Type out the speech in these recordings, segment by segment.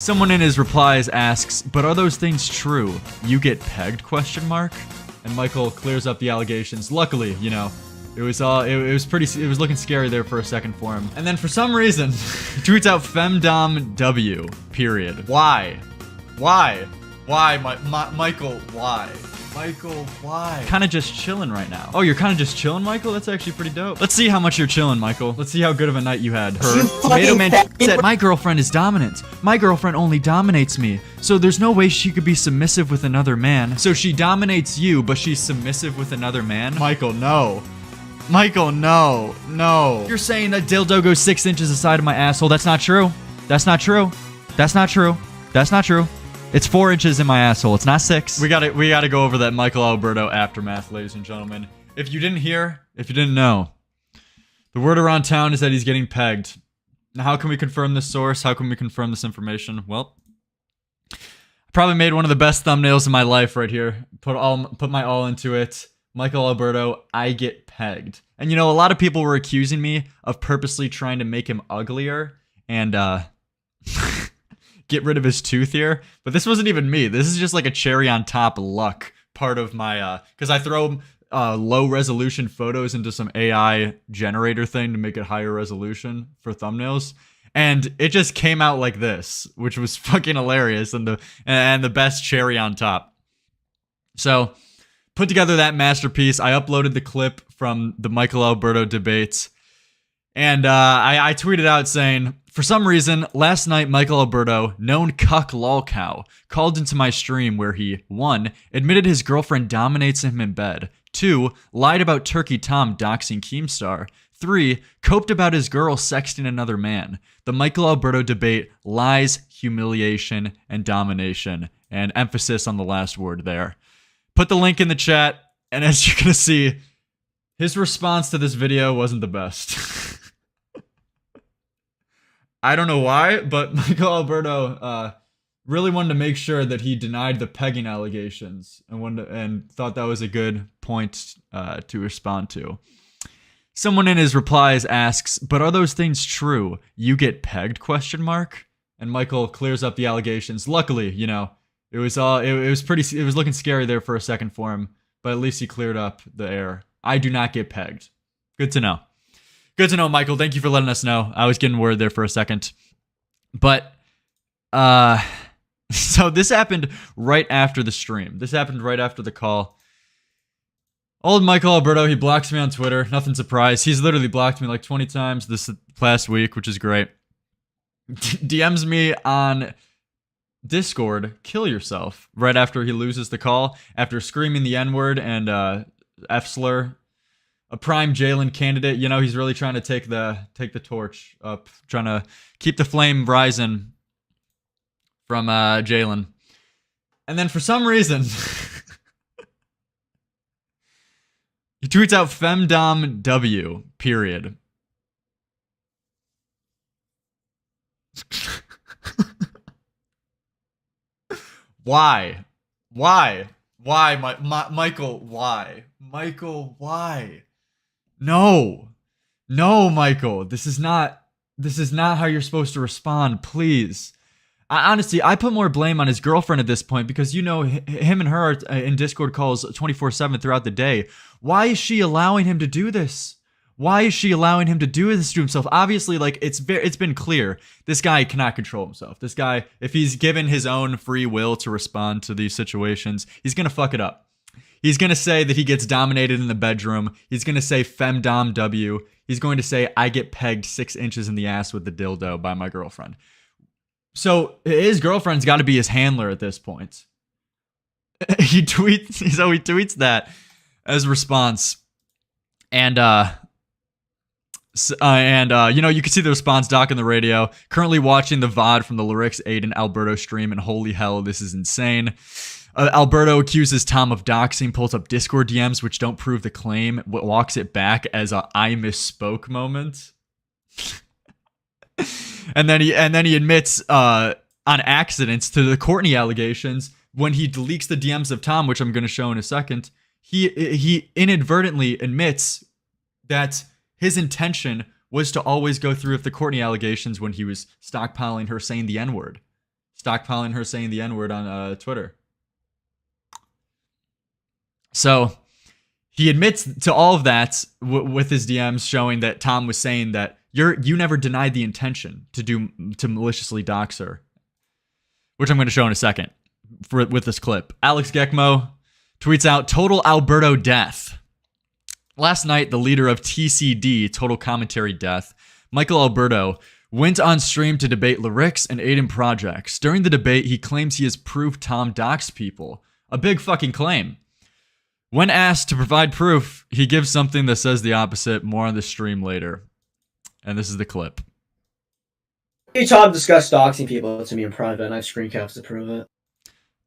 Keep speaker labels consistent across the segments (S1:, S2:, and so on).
S1: Someone in his replies asks, but are those things true? You get pegged, question mark? And Michael clears up the allegations. Luckily, you know, it was looking scary there for a second for him. And then for some reason, he tweets out FemDomW, period. Why? Why? Why, Michael, why? Michael, why? Kinda just chilling right now. Oh, you're kinda just chilling, Michael? That's actually pretty dope. Let's see how much you're chilling, Michael. Let's see how good of a night you had. Tomato Man said, my girlfriend is dominant. My girlfriend only dominates me. So there's no way she could be submissive with another man. So she dominates you, but she's submissive with another man? Michael, no. Michael, no. No. You're saying that dildo goes 6 inches aside of my asshole. That's not true. That's not true. That's not true. That's not true. It's 4 inches in my asshole. It's not 6. We gotta go over that Michael Alberto aftermath, ladies and gentlemen. If you didn't hear, if you didn't know, the word around town is that he's getting pegged. Now, how can we confirm this source? How can we confirm this information? Well, I probably made one of the best thumbnails in my life right here. Put my all into it. Michael Alberto, I get pegged. And you know, a lot of people were accusing me of purposely trying to make him uglier and get rid of his tooth here, but this wasn't even me. This is just like a cherry on top luck part of my, because I throw low resolution photos into some AI generator thing to make it higher resolution for thumbnails, and it just came out like this, which was fucking hilarious and the best cherry on top. So, put together that masterpiece. I uploaded the clip from the Michael Alberto debates, and I tweeted out saying, for some reason, last night Michael Alberto, known cuck lolcow, called into my stream where he 1. Admitted his girlfriend dominates him in bed, 2. Lied about Turkey Tom doxing Keemstar, 3. Coped about his girl sexting another man. The Michael Alberto debate, lies, humiliation, and domination, and emphasis on the last word there. Put the link in the chat, and as you're gonna see, his response to this video wasn't the best. I don't know why, but Michael Alberto really wanted to make sure that he denied the pegging allegations and thought that was a good point to respond to. Someone in his replies asks, but are those things true? You get pegged, question mark? And Michael clears up the allegations. Luckily, you know, it was looking scary there for a second for him, but at least he cleared up the air. I do not get pegged. Good to know. Good to know, Michael. Thank you for letting us know. I was getting word there for a second. But, so this happened right after the stream. This happened right after the call. Old Michael Alberto, he blocks me on Twitter. Nothing surprised. He's literally blocked me like 20 times this last week, which is great. DMs me on Discord, kill yourself, right after he loses the call, after screaming the N-word and F-slur. A prime Jalen candidate, you know, he's really trying to take the torch up, trying to keep the flame rising from Jalen. And then for some reason, he tweets out FemDomW, period. Why? Why? Why, Michael, why? Michael, why? No, Michael, this is not how you're supposed to respond, please. Honestly, I put more blame on his girlfriend at this point because, you know, him and her are in Discord calls 24/7 throughout the day. Why is she allowing him to do this? Why is she allowing him to do this to himself? Obviously, like, it's been clear. This guy cannot control himself. This guy, if he's given his own free will to respond to these situations, he's gonna fuck it up. He's going to say that he gets dominated in the bedroom. He's going to say FemDomW. He's going to say, I get pegged 6 inches in the ass with the dildo by my girlfriend. So his girlfriend's got to be his handler at this point. He tweets that as a response. And you know, you can see the response doc on the radio. Currently watching the VOD from the Lyrics Aiden Alberto stream, and holy hell, this is insane. Alberto accuses Tom of doxing, pulls up Discord DMs, which don't prove the claim, walks it back as a I misspoke moment. and then he admits on accident to the Courtney allegations when he leaks the DMs of Tom, which I'm going to show in a second. He inadvertently admits that his intention was to always go through with the Courtney allegations when he was stockpiling her saying the N-word. stockpiling her saying the N-word on Twitter. So he admits to all of that with his DMs showing that Tom was saying that you never denied the intention to maliciously dox her, which I'm going to show in a second with this clip. Alex Gekmo tweets out, "Total Alberto death." Last night, the leader of TCD, Total Commentary Death, Michael Alberto, went on stream to debate Lyrics and Aiden Projects. During the debate, he claims he has proved Tom doxed people. A big fucking claim. When asked to provide proof, he gives something that says the opposite. More on the stream later. And this is the clip.
S2: Tom discussed doxing people to me in private, and I have screen caps to prove it.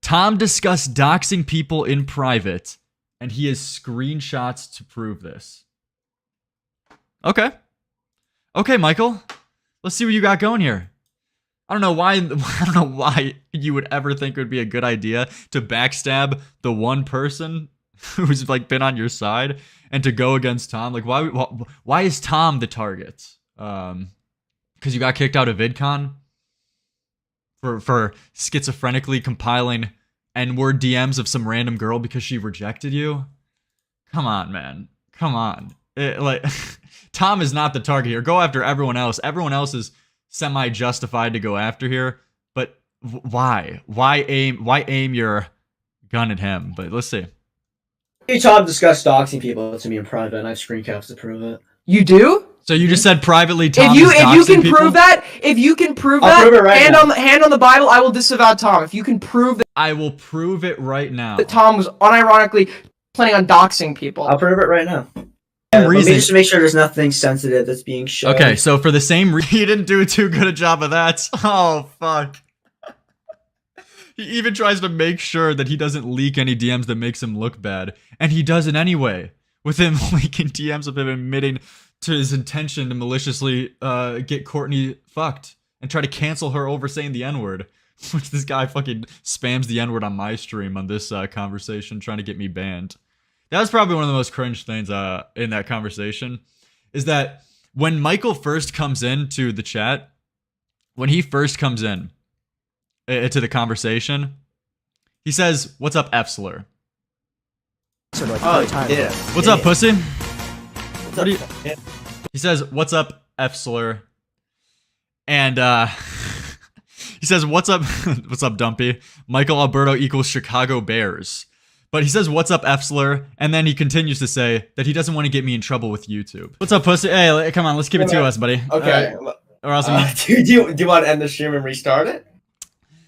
S1: Tom discussed doxing people in private, and he has screenshots to prove this. Okay. Okay, Michael. Let's see what you got going here. I don't know why you would ever think it would be a good idea to backstab the one person who's like been on your side and to go against Tom. Like, why is Tom the target? Because you got kicked out of VidCon for schizophrenically compiling N-word DMs of some random girl because she rejected you? Come on, man. Come on. Tom is not the target here. Go after everyone else. Everyone else is semi-justified to go after here. But why? Why aim your gun at him? But let's see.
S2: Tom discussed doxing people to me in private, and I have screen caps to prove it.
S3: You do?
S1: So you just said privately Tom
S3: if you can
S1: people?
S3: prove that, if you can prove
S2: I'll
S3: that,
S2: prove it right now.
S3: hand on the Bible, I will disavow Tom. If you can prove that,
S1: I will prove it right now.
S3: that Tom was unironically planning on doxing people.
S2: I'll prove it right now.
S1: Reason.
S2: Let me just make sure there's nothing sensitive that's being shown.
S1: Okay, so for the same reason, he didn't do too good a job of that. Oh, fuck. He even tries to make sure that he doesn't leak any DMs that makes him look bad. And he does it anyway. With him leaking DMs of him admitting to his intention to maliciously get Courtney fucked and try to cancel her over saying the N-word. Which this guy fucking spams the N-word on my stream on this conversation, trying to get me banned. That was probably one of the most cringe things in that conversation, is that when Michael first comes into the chat, when he first comes in to the conversation, he says, "What's up, F-slur?"
S2: Oh, yeah.
S1: What's up, pussy?
S2: What's up? Yeah.
S1: He says, "What's up, F-slur?" And he says, "What's up, what's up, Dumpy? Michael Alberto equals Chicago Bears." But he says, "What's up, F-slur?" And then he continues to say that he doesn't want to get me in trouble with YouTube. What's up, pussy? Hey, come on, let's keep it to us, buddy.
S2: Okay.
S1: Or else
S2: do you want to end the stream and restart it?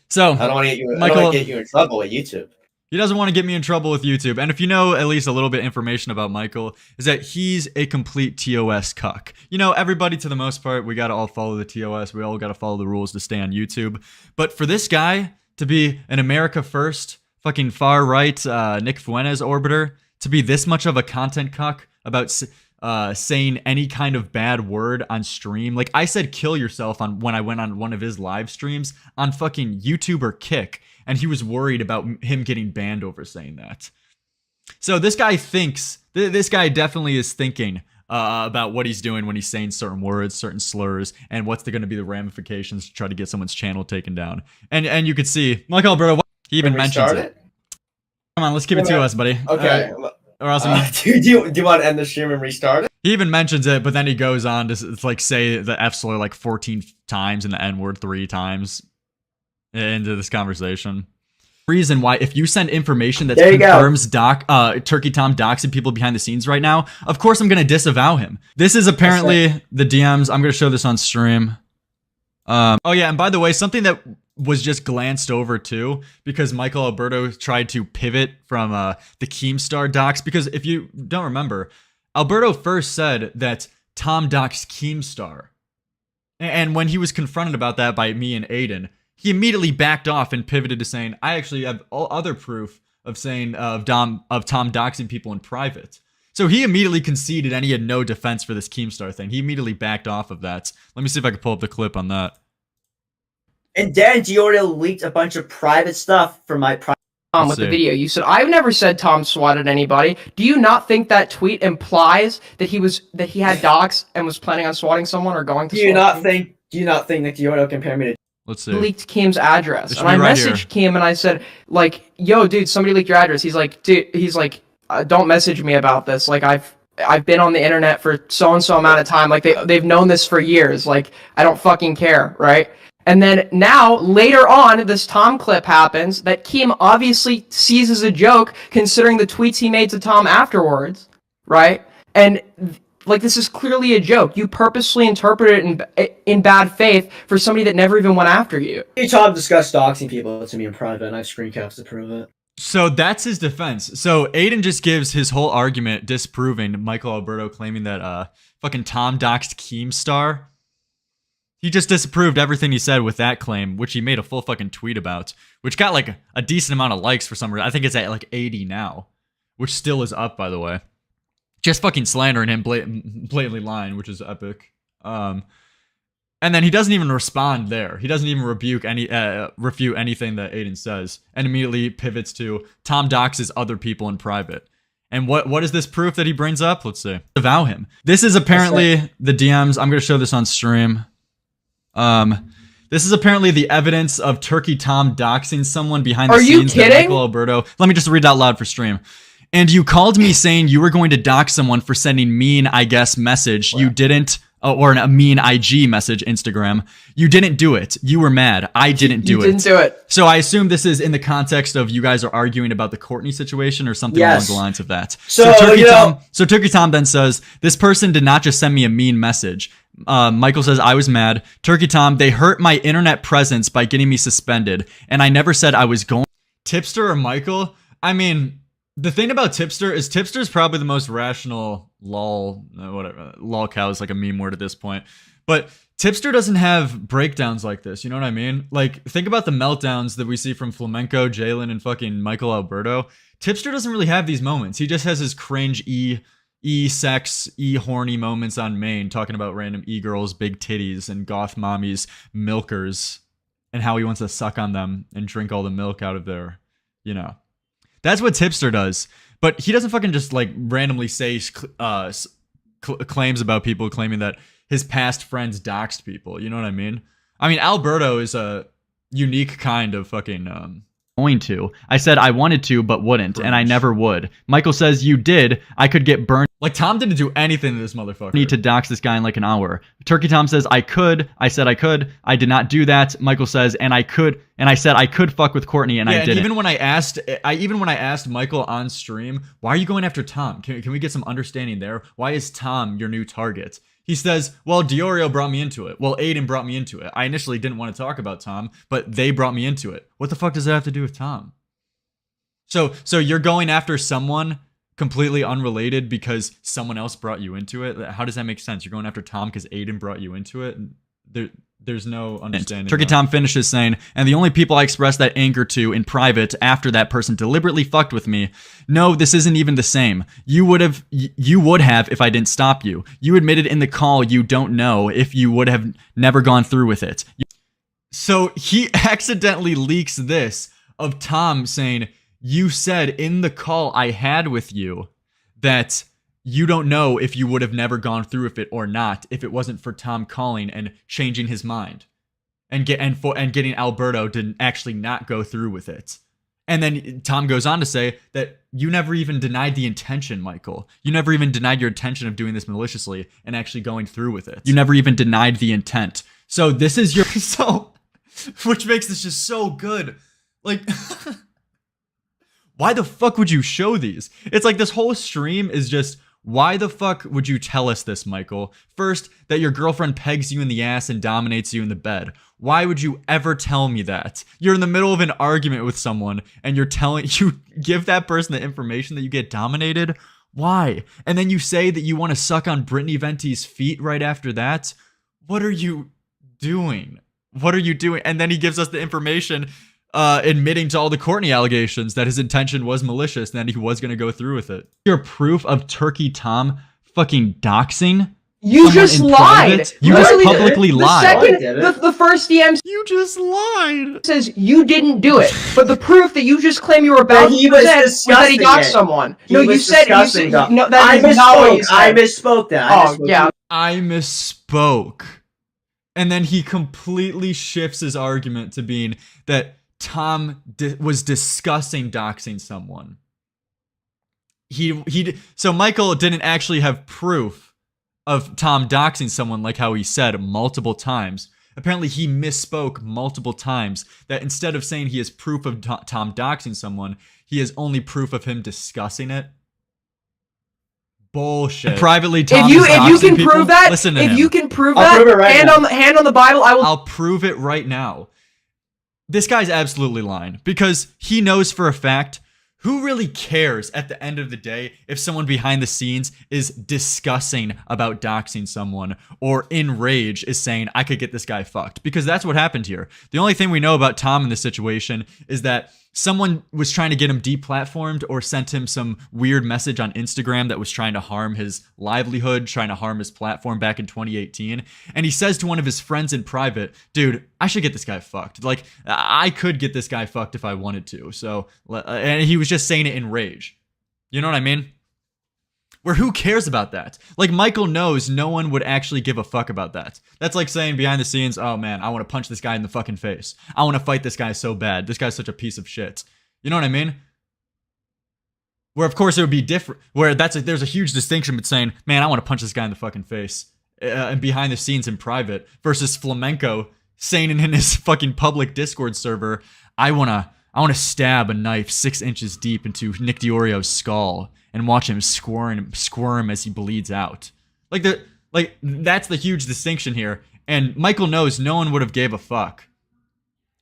S1: So,
S2: I don't want to get you.
S1: Michael,
S2: I don't want to get you in trouble with YouTube.
S1: He doesn't want to get me in trouble with YouTube. And if you know at least a little bit information about Michael, is that he's a complete TOS cuck. You know, everybody to the most part, we got to all follow the TOS. We all got to follow the rules to stay on YouTube. But for this guy to be an America First, fucking far right Nick Fuentes orbiter, to be this much of a content cuck about saying any kind of bad word on stream. Like I said, kill yourself when I went on one of his live streams on fucking YouTube or Kick. And he was worried about him getting banned over saying that. So this guy thinks, this guy definitely is thinking about what he's doing when he's saying certain words, certain slurs, and what's going to be the ramifications to try to get someone's channel taken down. And you could see, Michael Alberto, he even mentions it. Come on, let's keep it to us, buddy.
S2: Okay.
S1: Or else
S2: do you want to end the stream and restart it?
S1: He even mentions it, but then he goes on to like say the F slur like 14 times and the N word 3 times into this conversation. Reason why, if you send information that confirms Turkey Tom doxing people behind the scenes right now, of course I'm gonna disavow him. This is apparently the DMs. I'm gonna show this on stream. Oh yeah, and by the way, something that was just glanced over too, because Michael Alberto tried to pivot from the Keemstar dox, because if you don't remember, Alberto first said that Tom doxed Keemstar. And when he was confronted about that by me and Aiden, he immediately backed off and pivoted to saying, I actually have all other proof of saying of Tom doxing people in private. So he immediately conceded and he had no defense for this Keemstar thing. He immediately backed off of that. Let me see if I can pull up the clip on that.
S2: And Dan Giorio leaked a bunch of private stuff from my private.
S3: With the video, you said, I've never said Tom swatted anybody. Do you not think that tweet implies that he had docs and was planning on swatting someone or going to?
S2: Do you not think Nick Giorio compared me to
S1: Let's see.
S3: Leaked Keem's address, and I
S1: right
S3: messaged Keem and I said, like, yo, dude, somebody leaked your address. He's like, don't message me about this. Like, I've been on the internet for so and so amount of time. Like, they've known this for years. Like, I don't fucking care, right? And then now, later on, this Tom clip happens that Keem obviously sees as a joke, considering the tweets he made to Tom afterwards, right? And like, this is clearly a joke. You purposely interpreted it in bad faith for somebody that never even went after you.
S2: Tom discussed doxing people to me in private, and I have screen caps to prove it.
S1: So that's his defense. So Aiden just gives his whole argument disproving Michael Alberto claiming that fucking Tom doxed Keemstar. He just disapproved everything he said with that claim, which he made a full fucking tweet about, which got like a decent amount of likes for some reason. I think it's at like 80 now, which still is up, by the way. Just fucking slandering him, blatantly lying, which is epic. And then he doesn't even respond there. He doesn't even refute anything that Aiden says, and immediately pivots to Tom doxes other people in private. And what is this proof that he brings up? Let's see. Avow him. This is apparently the DMs. I'm gonna show this on stream. This is apparently the evidence of Turkey Tom doxing someone behind the scenes. That Michael Alberto. Let me just read out loud for stream. And you called me saying you were going to dox someone for sending mean, I guess, message. You didn't, or a mean IG message, Instagram. You didn't do it. You were mad. I didn't do it.
S3: You didn't do it.
S1: So I assume this is in the context of you guys are arguing about the Courtney situation or something along the lines of that. So Turkey Tom then says, this person did not just send me a mean message. Michael says, I was mad. Turkey Tom, they hurt my internet presence by getting me suspended. And I never said I was going. Tipster or Michael? I mean, the thing about Tipster is Tipster's probably the most rational lol cow is like a meme word at this point. But Tipster doesn't have breakdowns like this, you know what I mean? Like, think about the meltdowns that we see from Flamenco, Jalen, and fucking Michael Alberto. Tipster doesn't really have these moments. He just has his cringe sex, horny moments on main, talking about random girls, big titties, and goth mommies, milkers, and how he wants to suck on them and drink all the milk out of their, you know. That's what Tipster does, but he doesn't fucking just like randomly say claims about people claiming that his past friends doxed people. You know what I mean? I mean, Alberto is a unique kind of fucking going to. I said I wanted to, but wouldn't, and I never would. Michael says you did. I could get burned. Like, Tom didn't do anything to this motherfucker. Need to dox this guy in like an hour. Turkey Tom says I could. I said I could. I did not do that. Michael says, and I could, and I said I could fuck with Courtney, and I didn't. Even when I asked Michael on stream, why are you going after Tom? Can we get some understanding there? Why is Tom your new target? He says, well, Diorio brought me into it. Well, Aiden brought me into it. I initially didn't want to talk about Tom, but they brought me into it. What the fuck does that have to do with Tom? So you're going after someone completely unrelated because someone else brought you into it? How does that make sense? You're going after Tom because Aiden brought you into it? There's no understanding. Turkey Tom finishes saying, and the only people I expressed that anger to in private after that person deliberately fucked with me. No, this isn't even the same. You would have if I didn't stop you. You admitted in the call you don't know if you would have never gone through with it. So he accidentally leaks this of Tom saying, you said in the call I had with you that you don't know if you would have never gone through with it or not if it wasn't for Tom calling and changing his mind and getting Alberto to actually not go through with it. And then Tom goes on to say that you never even denied the intention, Michael. You never even denied your intention of doing this maliciously and actually going through with it. You never even denied the intent. So this is your which makes this just so good. Like why the fuck would you show these? It's like this whole stream is just, why the fuck would you tell us this, Michael? First, that your girlfriend pegs you in the ass and dominates you in the bed. Why would you ever tell me that? You're in the middle of an argument with someone and you give that person the information that you get dominated? Why? And then you say that you want to suck on Brittany Venti's feet right after that? What are you doing? What are you doing? And then he gives us the information admitting to all the Courtney allegations that his intention was malicious and that he was going to go through with it. Your proof of Turkey Tom fucking doxing?
S3: You just lied.
S1: You just publicly lied.
S3: The first DM.
S1: You just lied.
S3: Says you didn't do it, but the proof that you just claim you were about to present was that he doxed someone. No, you said no. That is not what you said.
S2: I misspoke.
S3: Oh yeah.
S1: I misspoke. And then he completely shifts his argument to being that Tom was discussing doxing someone. So Michael didn't actually have proof of Tom doxing someone like how he said multiple times. Apparently he misspoke multiple times, that instead of saying he has proof of Tom doxing someone, he has only proof of him discussing it. Bullshit. Privately, Tom
S3: if you can
S1: people,
S3: prove that,
S1: listen to
S3: if
S1: him.
S3: you can prove
S2: I'll
S3: that,
S2: prove it right now.
S3: hand on the Bible,
S1: I'll prove it right now. This guy's absolutely lying because he knows for a fact, who really cares at the end of the day if someone behind the scenes is discussing about doxing someone or in rage is saying, I could get this guy fucked? Because that's what happened here. The only thing we know about Tom in this situation is that someone was trying to get him deplatformed or sent him some weird message on Instagram that was trying to harm his livelihood, trying to harm his platform back in 2018. And he says to one of his friends in private, dude, I should get this guy fucked. Like, I could get this guy fucked if I wanted to. So, and he was just saying it in rage. You know what I mean? Where who cares about that? Like, Michael knows no one would actually give a fuck about that. That's like saying behind the scenes, oh man, I want to punch this guy in the fucking face. I want to fight this guy so bad. This guy's such a piece of shit. You know what I mean? Where of course it would be different, where there's a huge distinction between saying, man, I want to punch this guy in the fucking face, and behind the scenes in private, versus Flamenco saying in his fucking public Discord server, I want to stab a knife 6 inches deep into Nick DiOrio's skull and watch him squirm as he bleeds out. Like that's the huge distinction here. And Michael knows no one would have gave a fuck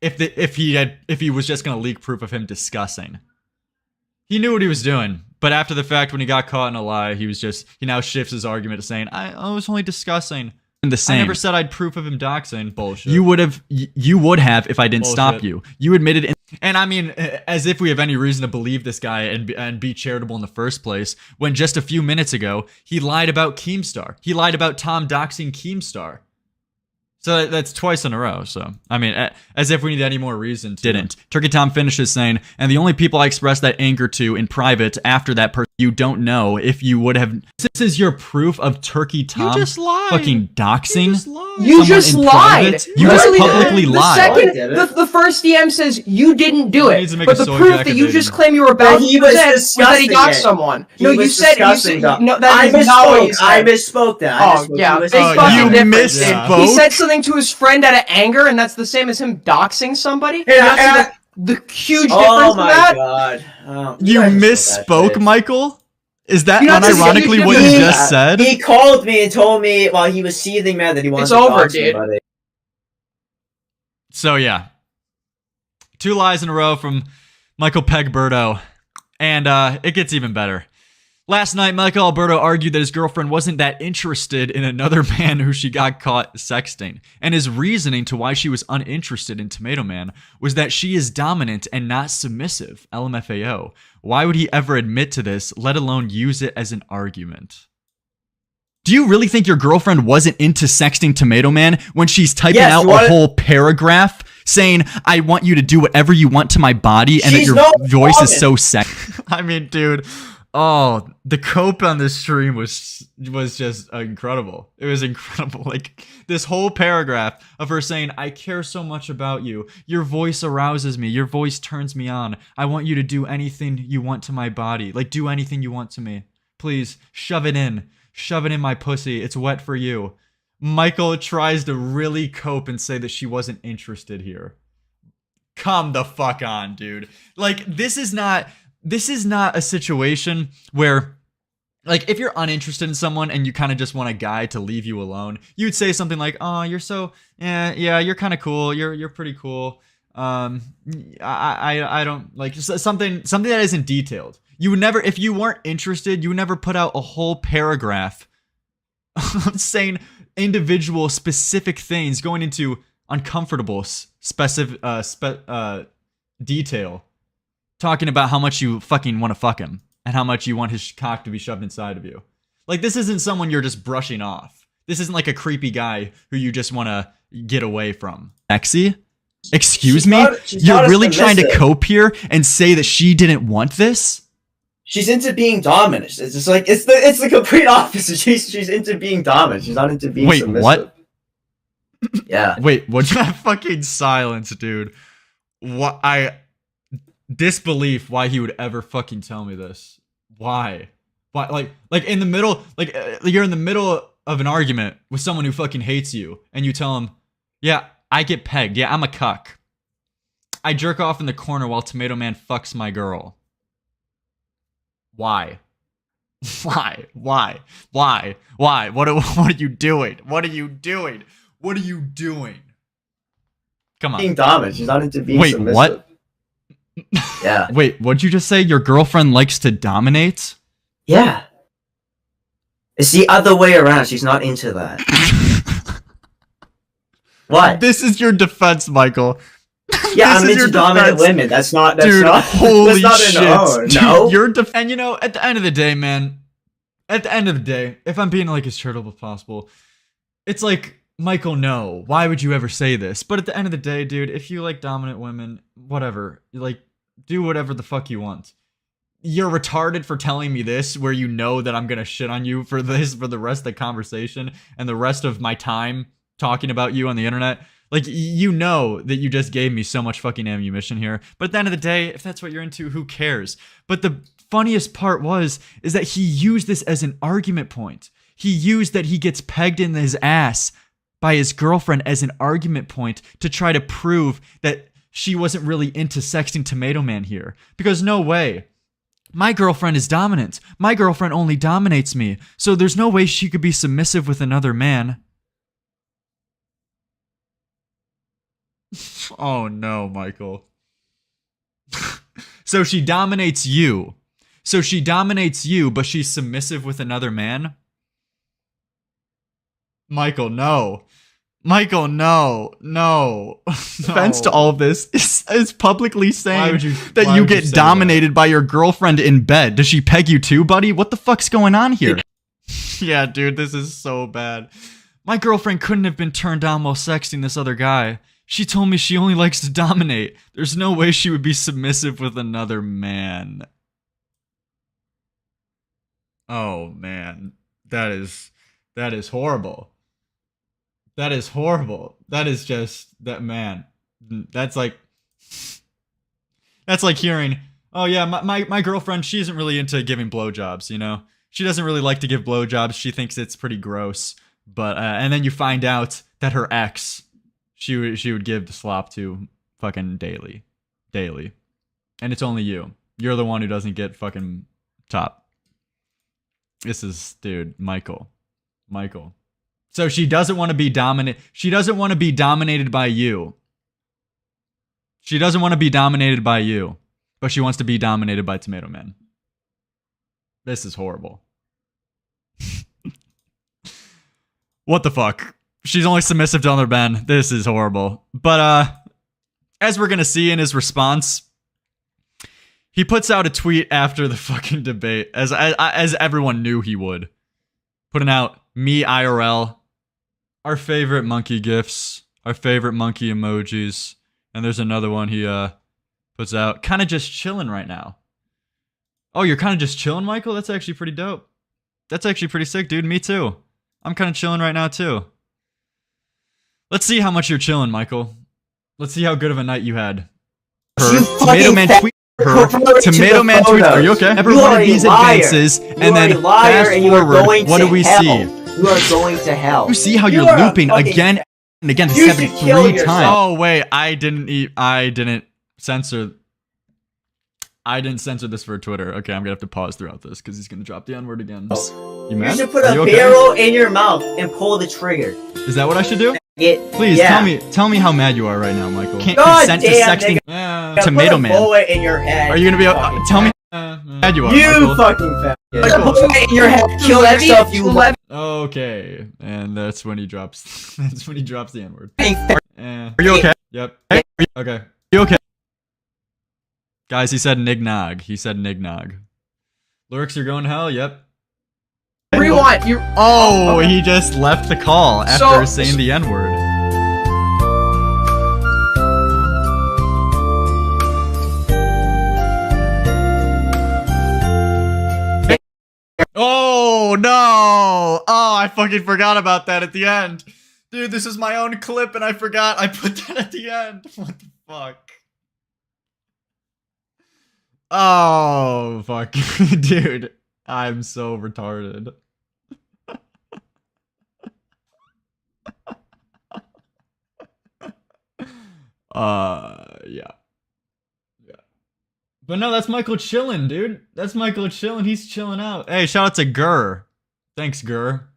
S1: if he was just gonna leak proof of him discussing. He knew what he was doing, but after the fact, when he got caught in a lie, he now shifts his argument to saying, I was only discussing. The same. I never said I'd proof of him doxing. Bullshit. You would have if I didn't stop you. You admitted and I mean, as if we have any reason to believe this guy and be charitable in the first place, when just a few minutes ago, he lied about Keemstar. He lied about Tom doxing Keemstar. So that's twice in a row. So, I mean, as if we need any more reason to. Didn't. Turkey Tom finishes saying, and the only people I expressed that anger to in private after that person you don't know if you would have. This is your proof of Turkey Tom
S3: You just lied.
S1: fucking doxing?
S3: You just lied.
S1: You just publicly
S3: the
S1: lied.
S3: Second, the first DM says you didn't do
S1: He needs to
S3: it,
S1: make
S3: but
S1: a
S3: the
S1: soy
S3: proof
S1: jacket,
S3: that you
S1: baby.
S3: just claim you were about
S2: He
S3: to
S2: was
S3: present was that he
S2: discussing
S3: doxed
S2: it.
S3: someone.
S2: He
S3: No, you
S2: was
S3: said
S2: discussing it.
S3: no.
S2: I
S3: That is not what you
S2: misspoke.
S3: said.
S2: I misspoke that.
S3: Oh yeah, big
S1: Oh,
S3: fucking
S1: you
S3: difference. dude.
S1: misspoke?
S3: He said something to his friend out of anger, and that's the same as him doxing somebody.
S2: Yeah,
S3: The huge difference
S2: Oh
S3: in
S2: my
S3: that.
S2: god.
S1: You
S2: guys are so
S1: misspoke,
S2: bad.
S1: Michael? Is that
S3: You know, this is a
S1: unironically
S3: huge
S1: what you
S3: difference.
S1: just said?
S2: He called me and told me while he was seething mad that he wanted
S3: It's
S2: to
S3: over,
S2: dox
S3: dude.
S2: somebody.
S1: So yeah, 2 lies in a row from Michael Pegberto, and it gets even better. Last night, Michael Alberto argued that his girlfriend wasn't that interested in another man who she got caught sexting, and his reasoning to why she was uninterested in Tomato Man was that she is dominant and not submissive, LMFAO. Why would he ever admit to this, let alone use it as an argument? Do you really think your girlfriend wasn't into sexting Tomato Man when she's typing out a whole paragraph saying, I want you to do whatever you want to my body and that your voice is so sexy? I mean, dude, the cope on this stream was just incredible. It was incredible. Like, this whole paragraph of her saying, I care so much about you. Your voice arouses me. Your voice turns me on. I want you to do anything you want to my body. Like, do anything you want to me. Please, shove it in. Shove it in my pussy. It's wet for you. Michael tries to really cope and say that she wasn't interested here. Come the fuck on, dude. Like, this is not a situation where, like, if you're uninterested in someone and you kind of just want a guy to leave you alone, you'd say something like, oh, you're so, yeah, you're kind of cool. You're pretty cool. I don't like something that isn't detailed. You would never, if you weren't interested, you would never put out a whole paragraph saying individual specific things, going into uncomfortable specific detail, talking about how much you fucking want to fuck him and how much you want his cock to be shoved inside of you. Like, this isn't someone you're just brushing off. This isn't like a creepy guy who you just want to get away from. Sexy? Excuse me? You're really trying to cope here and say that she didn't want this?
S2: She's into being dominant. It's just like it's the complete opposite. She's into being dominant. She's not into being submissive.
S1: What?
S4: Yeah.
S1: Wait, what's that fucking silence, dude? What disbelief why he would ever fucking tell me this. Why? Like in the middle, like you're in the middle of an argument with someone who fucking hates you, and you tell him, yeah, I get pegged. Yeah, I'm a cuck. I jerk off in the corner while Tomato Man fucks my girl. Why? Why? What are you doing? What are you doing? What are you doing? Come on.
S4: Being dominant. She's not into being
S1: Wait,
S4: submissive.
S1: what?
S4: Yeah.
S1: Wait, what'd you just say? Your girlfriend likes to dominate?
S4: Yeah. It's the other way around. She's not into that. What?
S1: This is your defense, Michael.
S4: Yeah,
S1: This
S4: I'm
S1: is your
S4: into dominant
S1: defense.
S4: women. That's not.
S1: Dude, holy
S4: that's not
S1: shit.
S4: an
S1: Dude,
S4: no.
S1: you're and you know, at the end of the day, man, at the end of the day, if I'm being like as charitable as possible, it's like, Michael, no. Why would you ever say this? But at the end of the day, dude, if you like dominant women, whatever, like, do whatever the fuck you want. You're retarded for telling me this, where you know that I'm gonna shit on you for this for the rest of the conversation and the rest of my time talking about you on the internet. Like, you know that you just gave me so much fucking ammunition here. But at the end of the day, if that's what you're into, who cares? But the funniest part is that he used this as an argument point. He used that he gets pegged in his ass by his girlfriend as an argument point to try to prove that she wasn't really into sexting Tomato Man here. Because no way. My girlfriend is dominant. My girlfriend only dominates me. So there's no way she could be submissive with another man. Oh no, Michael. So she dominates you. So she dominates you, but she's submissive with another man? Michael, no. Michael, no. Defense to all of this is publicly saying that you get dominated by your girlfriend in bed. Does she peg you too, buddy? What the fuck's going on here? Yeah, dude, this is so bad. My girlfriend couldn't have been turned on while sexting this other guy. She told me she only likes to dominate. There's no way she would be submissive with another man. Oh, man. That is horrible. That is horrible. That is just, that, man. That's like hearing, oh yeah, my girlfriend, she isn't really into giving blowjobs, you know? She doesn't really like to give blowjobs. She thinks it's pretty gross. But, and then you find out that her ex, she would give the slop to fucking daily. And it's only you. You're the one who doesn't get fucking top. This is, dude, Michael. So she doesn't want to be dominant. She doesn't want to be dominated by you. She doesn't want to be dominated by you, but she wants to be dominated by Tomato Man. This is horrible. What the fuck? She's only submissive to other men. This is horrible. But as we're gonna see in his response, he puts out a tweet after the fucking debate, as everyone knew he would, putting out me IRL, our favorite monkey gifs, our favorite monkey emojis, and there's another one he puts out, kind of just chilling right now. Oh, you're kind of just chilling, Michael? That's actually pretty dope. That's actually pretty sick, dude. Me too. I'm kind of chilling right now too. Let's see how much you're chilling, Michael. Let's see how good of a night you had. Tomato Man tweet her. Tomato Man tweets. Are you okay? Every one of these advances, and then fast forward. What do we see?
S4: You are going to hell.
S1: You see how you're looping again and again 73 times. Oh wait, I didn't censor this for Twitter. Okay, I'm gonna have to pause throughout this because he's gonna drop the N-word again. You mad?
S4: You should put a barrel in your mouth and pull the trigger.
S1: Is that what I should do? Please tell me how mad you are right now, Michael. Can't consent to sexting Tomato Man.
S4: Bullet in your head.
S1: Are you gonna be? Tell me how mad you are.
S4: You
S1: Michael.
S4: fucking fat.
S1: Yeah.
S4: Put a bullet in your head. Kill yourself. You left.
S1: Okay, and that's when he drops. That's when he drops the N-word.
S4: Are
S1: you okay? Yep. Okay. Are you okay? Guys, he said nignog. Lurks, you're going to hell? Yep.
S3: Rewind.
S1: Oh, he just left the call after saying the N-word. Oh, no. Oh, I fucking forgot about that at the end. Dude, this is my own clip and I forgot I put that at the end. What the fuck? Oh, fuck. Dude, I'm so retarded. Yeah. Yeah. But no, that's Michael chillin', dude. That's Michael chillin'. He's chilling out. Hey, shout out to Gurr. Thanks, Gurr.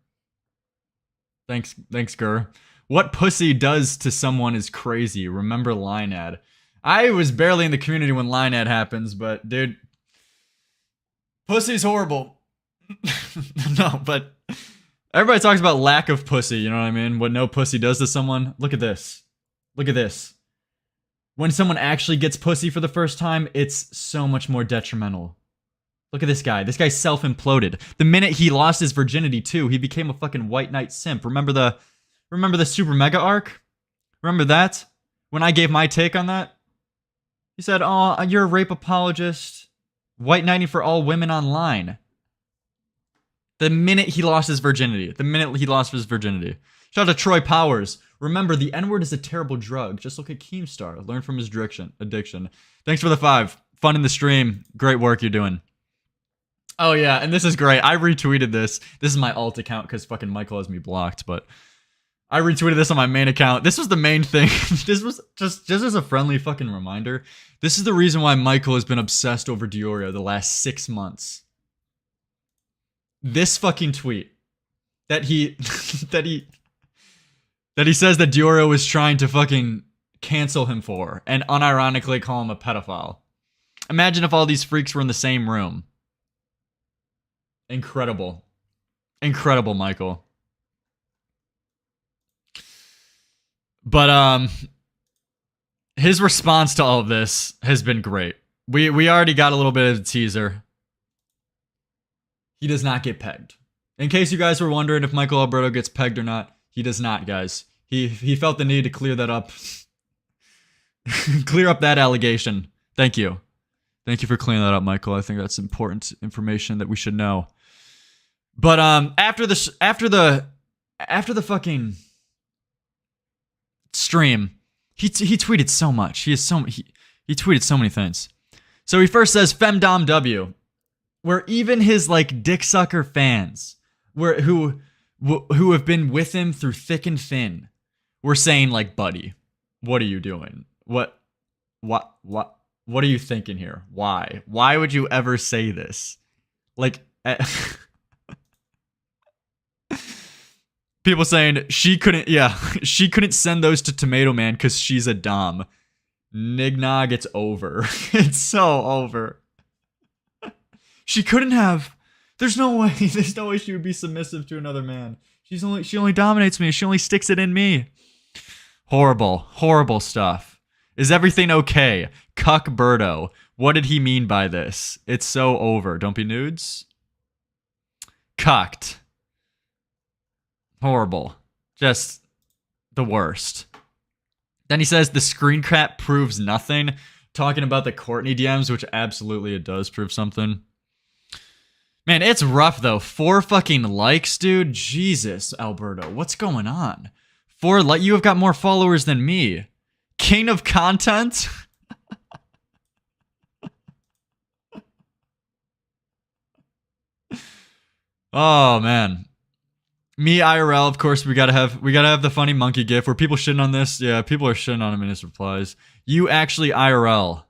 S1: Thanks, Gurr. What pussy does to someone is crazy. Remember line ad. I was barely in the community when line ad happens, but dude, pussy's horrible. No, but everybody talks about lack of pussy, you know what I mean? What no pussy does to someone. Look at this. Look at this. When someone actually gets pussy for the first time, it's so much more detrimental. Look at this guy. This guy self-imploded. The minute he lost his virginity too, he became a fucking white knight simp. Remember the super mega arc? Remember that? When I gave my take on that? He said, "Oh, you're a rape apologist. White knighting for all women online." The minute he lost his virginity. Shout out to Troy Powers. Remember, the N-word is a terrible drug. Just look at Keemstar. Learn from his addiction. Thanks for the 5. Fun in the stream. Great work you're doing. Oh yeah, and this is great. I retweeted this. This is my alt account because fucking Michael has me blocked, but I retweeted this on my main account. This was the main thing. This was just as a friendly fucking reminder. This is the reason why Michael has been obsessed over Diorio the last 6 months. This fucking tweet that he that he says that Diorio was trying to fucking cancel him for and unironically call him a pedophile. Imagine if all these freaks were in the same room. Incredible. Incredible, Michael. But his response to all of this has been great. We already got a little bit of a teaser. He does not get pegged. In case you guys were wondering if Michael Alberto gets pegged or not, he does not, guys. He felt the need to clear that up. Clear up that allegation. Thank you. Thank you for clearing that up, Michael. I think that's important information that we should know. But after the fucking stream, he tweeted so much. He tweeted so many things. So he first says Femdom W, where even his like dick sucker fans, who have been with him through thick and thin, were saying like, buddy, what are you doing? What are you thinking here? Why would you ever say this? Like, people saying she couldn't send those to Tomato Man because she's a dom. Nignog, it's over. It's so over. She couldn't have. There's no way she would be submissive to another man. She only dominates me. She only sticks it in me. Horrible stuff. Is everything okay? Cuckberto. What did he mean by this? It's so over. Don't be nudes. Cucked. Horrible. Just the worst. Then he says the screen cap proves nothing. Talking about the Courtney DMs, which absolutely it does prove something. Man, it's rough though. 4 fucking likes, dude. Jesus, Alberto. What's going on? 4 you have got more followers than me. King of content? Oh man. Me IRL, of course, we gotta have the funny monkey gif where people shitting on this. Yeah, people are shitting on him in his replies. You actually IRL.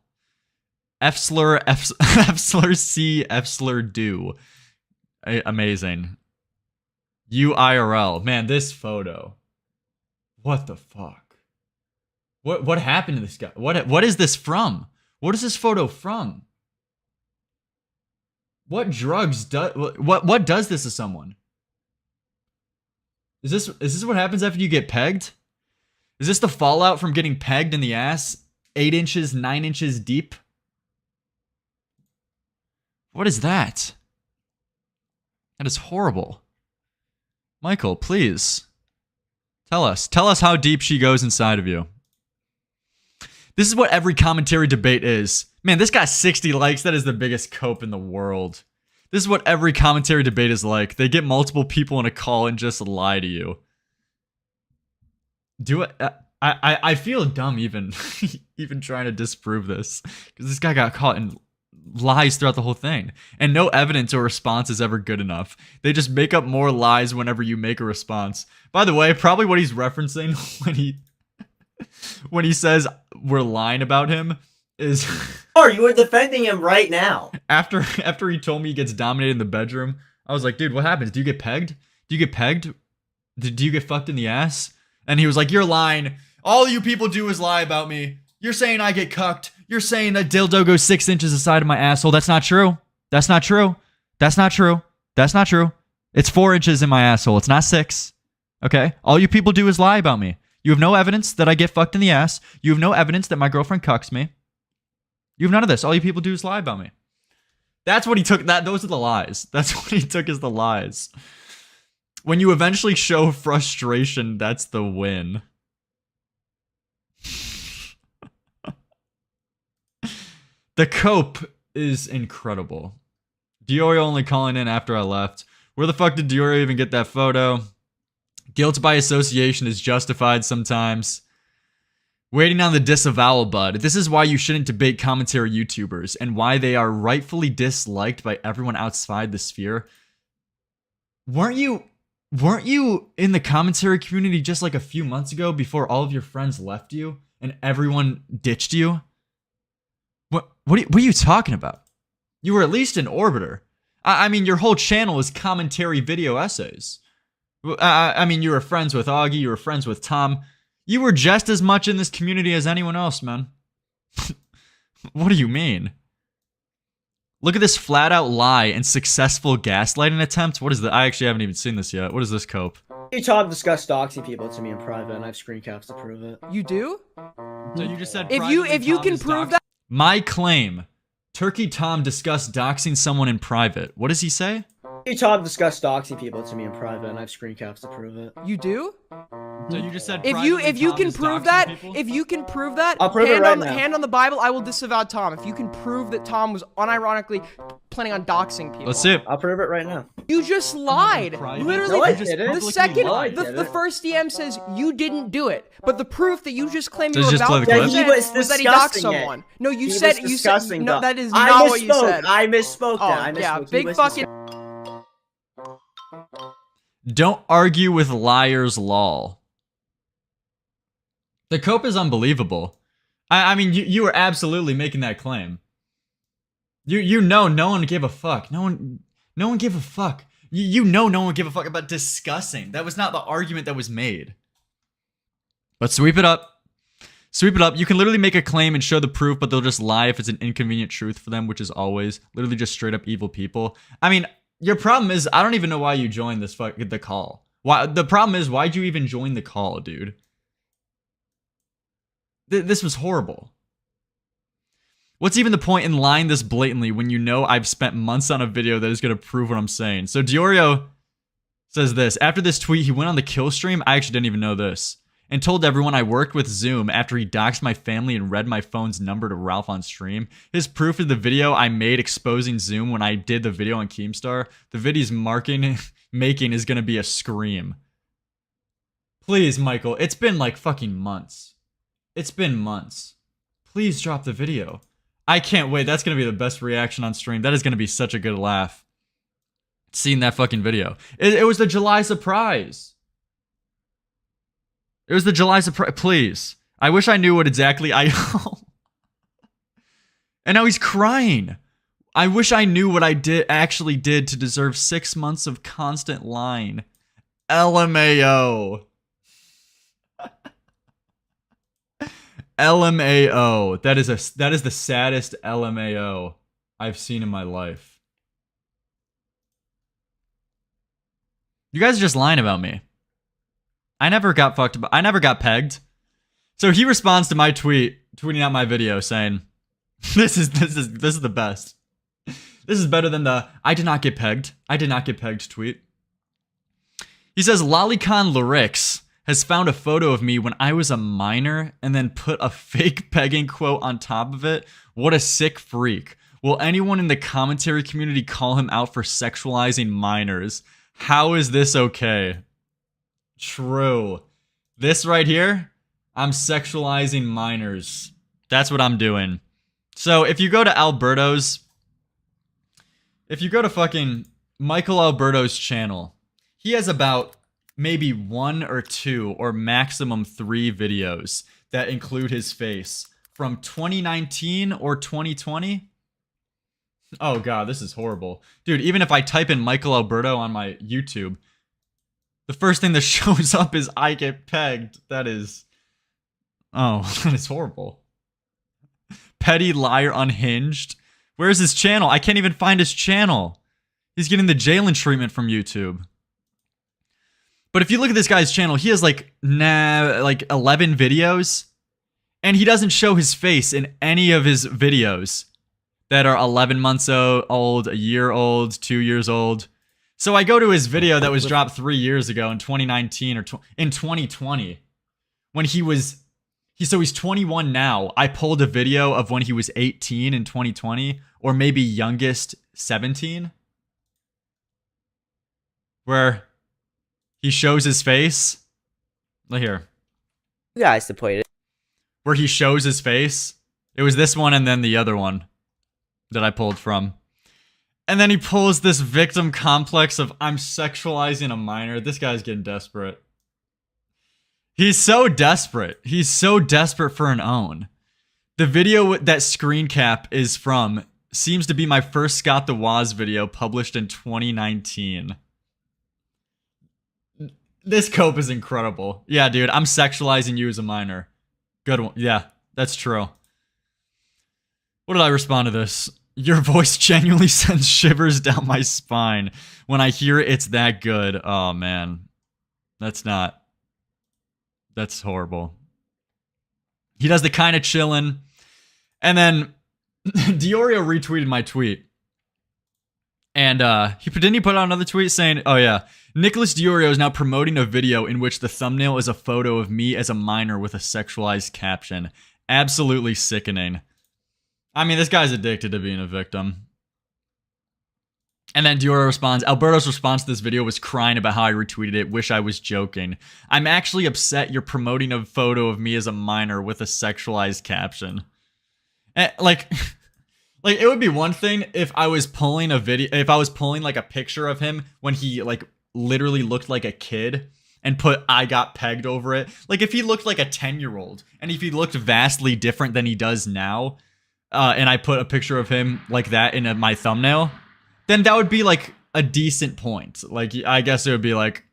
S1: Fslur C Fslur do. Amazing. You IRL. Man, this photo. What the fuck? What happened to this guy? What is this from? What is this photo from? What drugs what does this to someone? Is this what happens after you get pegged? Is this the fallout from getting pegged in the ass 8 inches, 9 inches deep? What is that? That is horrible. Michael, please. Tell us how deep she goes inside of you. This is what every commentary debate is. Man, this got 60 likes. That is the biggest cope in the world. This is what every commentary debate is like. They get multiple people in a call and just lie to you. Do it. I feel dumb even even trying to disprove this because this guy got caught in lies throughout the whole thing, and no evidence or response is ever good enough. They just make up more lies whenever you make a response. By the way, probably what he's referencing when he says we're lying about him is
S4: Oh, you are defending him right now.
S1: after he told me he gets dominated in the bedroom. I was like, dude, what happens? Do you get pegged? Do you get pegged? Do you get fucked in the ass? And he was like, you're lying. All you people do is lie about me. You're saying I get cucked. You're saying that dildo goes 6 inches aside of my asshole. That's not true. That's not true. That's not true. That's not true. It's 4 inches in my asshole. It's not 6. Okay? All you people do is lie about me. You have no evidence that I get fucked in the ass. You have no evidence that my girlfriend cucks me. You have none of this. All you people do is lie about me. That's what he took. Those are the lies. That's what he took as the lies. When you eventually show frustration, that's the win. The cope is incredible. Diorio only calling in after I left. Where the fuck did Diorio even get that photo? Guilt by association is justified sometimes. Waiting on the disavowal, bud. This is why you shouldn't debate commentary YouTubers and why they are rightfully disliked by everyone outside the sphere. Weren't you in the commentary community just like a few months ago before all of your friends left you and everyone ditched you? What are you talking about? You were at least an orbiter. I mean, your whole channel is commentary video essays. I mean, you were friends with Augie, you were friends with Tom. You were just as much in this community as anyone else, man. What do you mean? Look at this flat out lie and successful gaslighting attempt. What is that? I actually haven't even seen this yet. What is this, Cope?
S2: Tom discussed doxing people to me in private, and I have screen caps to prove it.
S3: You do?
S1: So you just said
S3: If you can prove that.
S1: My claim. Turkey Tom discussed doxing someone in private. What does he say?
S2: Tom discussed doxing people to me in private, and I have screen caps to prove it.
S3: You do?
S1: So you just said
S3: If you can prove that,
S2: I'll prove it right now.
S3: hand on the Bible, I will disavow Tom. If you can prove that Tom was unironically planning on doxing people.
S1: Let's see it.
S2: I'll prove it right now.
S3: You just lied. Literally,
S2: No, I didn't.
S3: the second,
S2: No, I
S3: the
S2: didn't.
S3: first DM says you didn't do it, but the proof that you just claimed you
S1: Does
S3: were
S1: just play
S3: about
S1: the
S3: to
S1: clip?
S3: present
S2: He was
S3: was that he doxed
S2: discussing it.
S3: someone. No, you
S2: He
S3: said
S2: was
S3: you said
S2: discussing
S3: no.
S2: dox-
S3: That is
S2: I
S3: not what you said.
S2: I misspoke.
S3: Oh,
S2: I misspoke.
S3: yeah,
S2: He
S3: big
S2: was
S3: fucking.
S1: Don't argue with liars, lol. The cope is unbelievable. I mean, you were absolutely making that claim. You know no one gave a fuck. No one gave a fuck. You know no one gave a fuck about discussing. That was not the argument that was made. But sweep it up. Sweep it up. You can literally make a claim and show the proof, but they'll just lie if it's an inconvenient truth for them, which is always literally just straight up evil people. I mean, your problem is I don't even know why you joined the call. Why the problem is why'd you even join the call, dude? This was horrible. What's even the point in lying this blatantly when you know I've spent months on a video that is going to prove what I'm saying? So Diorio says this. After this tweet, he went on the kill stream. I actually didn't even know this. And told everyone I worked with Zoom after he doxed my family and read my phone's number to Ralph on stream. His proof is the video I made exposing Zoom when I did the video on Keemstar. The video's making is going to be a scream. Please, Michael. It's been like fucking months. It's been months. Please drop the video. I can't wait. That's going to be the best reaction on stream. That is going to be such a good laugh. Seeing that fucking video. It was the July surprise. It was the July surprise. Please. I wish I knew what exactly I... And now he's crying. I wish I knew what I actually did to deserve 6 months of constant lying. LMAO. LMAO. That is the saddest LMAO I've seen in my life. You guys are just lying about me. I never got fucked. I never got pegged. So he responds to my tweeting out my video saying, "This is the best. This is better than the I did not get pegged. I did not get pegged tweet." He says Lolicon Lyrics has found a photo of me when I was a minor and then put a fake pegging quote on top of it. What a sick freak. Will anyone in the commentary community call him out for sexualizing minors? How is this okay? True. This right here, I'm sexualizing minors. That's what I'm doing. So if you go to Alberto's, if you go to fucking Michael Alberto's channel, he has about maybe 1 or 2 or maximum 3 videos that include his face from 2019 or 2020. Oh god, this is horrible. Dude, even if I type in Michael Alberto on my YouTube, the first thing that shows up is I get pegged. That is... Oh, that is horrible. Petty liar unhinged. Where's his channel? I can't even find his channel. He's getting the Jalen treatment from YouTube. But if you look at this guy's channel, he has like 11 videos. And he doesn't show his face in any of his videos that are 11 months old, a year old, 2 years old. So I go to his video that was dropped 3 years ago in 2019 or in 2020 when he's 21 now. I pulled a video of when he was 18 in 2020 or maybe youngest 17 where he shows his face. Look here.
S5: You guys to play it.
S1: Where he shows his face. It was this one and then the other one that I pulled from. And then he pulls this victim complex of I'm sexualizing a minor. This guy's getting desperate. He's so desperate. He's so desperate for an own. The video that screen cap is from seems to be my first Scott the Woz video published in 2019. This cope is incredible. Yeah, dude, I'm sexualizing you as a minor. Good one. Yeah, that's true. What did I respond to this? Your voice genuinely sends shivers down my spine. When I hear it, it's that good. Oh, man. That's horrible. He does the kind of chillin'. And then Diorio retweeted my tweet. And didn't he put out another tweet saying, oh yeah, Nicholas Diorio is now promoting a video in which the thumbnail is a photo of me as a minor with a sexualized caption. Absolutely sickening. I mean, this guy's addicted to being a victim. And then Diorio responds, Alberto's response to this video was crying about how I retweeted it. Wish I was joking. I'm actually upset you're promoting a photo of me as a minor with a sexualized caption. Like it would be one thing if I was pulling a video, if I was pulling like a picture of him when he like literally looked like a kid and put I got pegged over it. Like if he looked like a 10-year-old and if he looked vastly different than he does now, and I put a picture of him like that in my thumbnail, then that would be like a decent point. Like I guess it would be like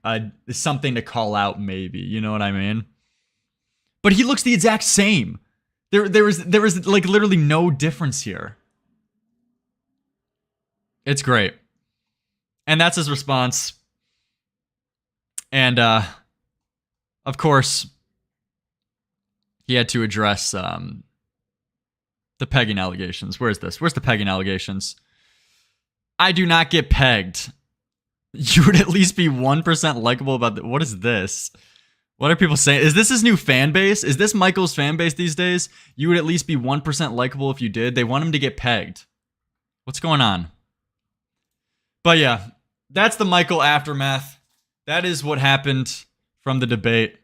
S1: something to call out maybe, you know what I mean? But he looks the exact same. There was like literally no difference here. It's great. And that's his response. And of course he had to address the pegging allegations. Where's this? Where's the pegging allegations? I do not get pegged. You would at least be 1% likable about what is this? What are people saying? Is this his new fan base? Is this Michael's fan base these days? You would at least be 1% likable if you did. They want him to get pegged. What's going on? But yeah, that's the Michael aftermath. That is what happened from the debate.